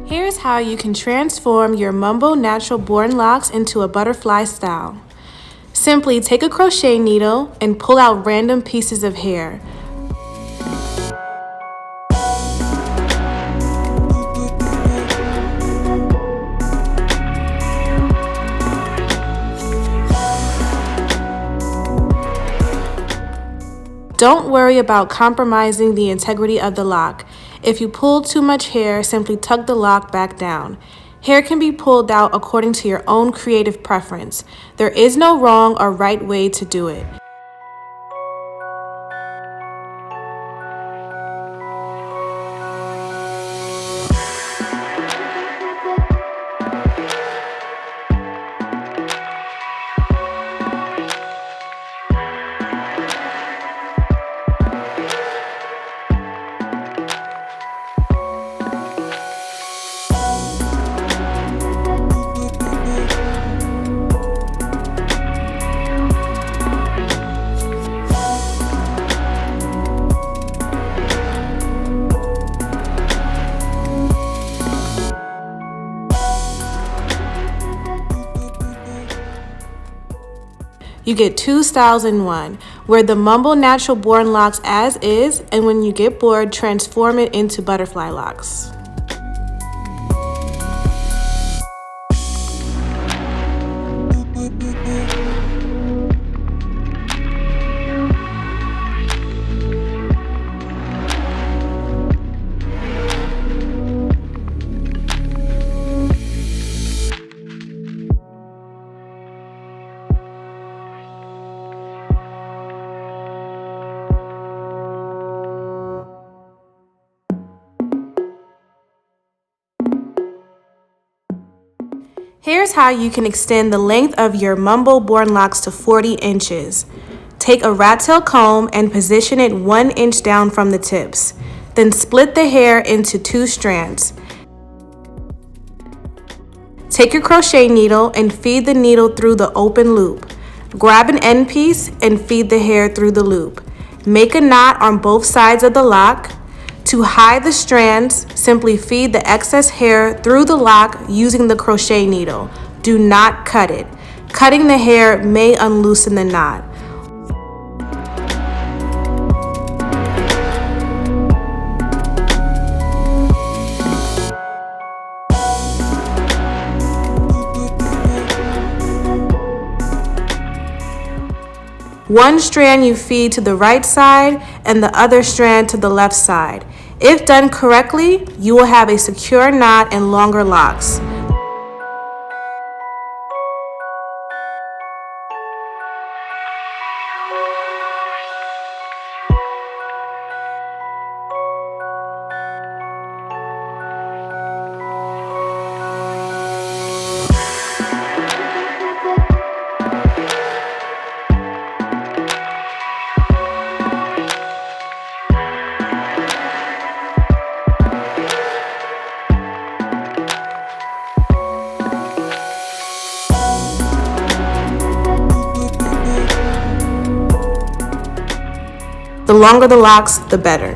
Here's how you can transform your Mambo Natural Born Locs into a butterfly style. Simply take a crochet needle and pull out random pieces of hair. Don't worry about compromising the integrity of the lock. If you pull too much hair, simply tuck the lock back down. Hair can be pulled out according to your own creative preference. There is no wrong or right way to do it. You get two styles in one. Wear the Mambo Natural Born Locs as is, and when you get bored, transform it into Butterfly Locs. Here's how you can extend the length of your Mambo Born Locs to 40 inches. Take a rat tail comb and position it 1 inch down from the tips. Then split the hair into 2 strands. Take your crochet needle and feed the needle through the open loop. Grab an end piece and feed the hair through the loop. Make a knot on both sides of the lock. To hide the strands, simply feed the excess hair through the lock using the crochet needle. Do not cut it. Cutting the hair may unloosen the knot. One strand you feed to the right side and the other strand to the left side. If done correctly, you will have a secure knot and longer locks. The longer the locks, the better.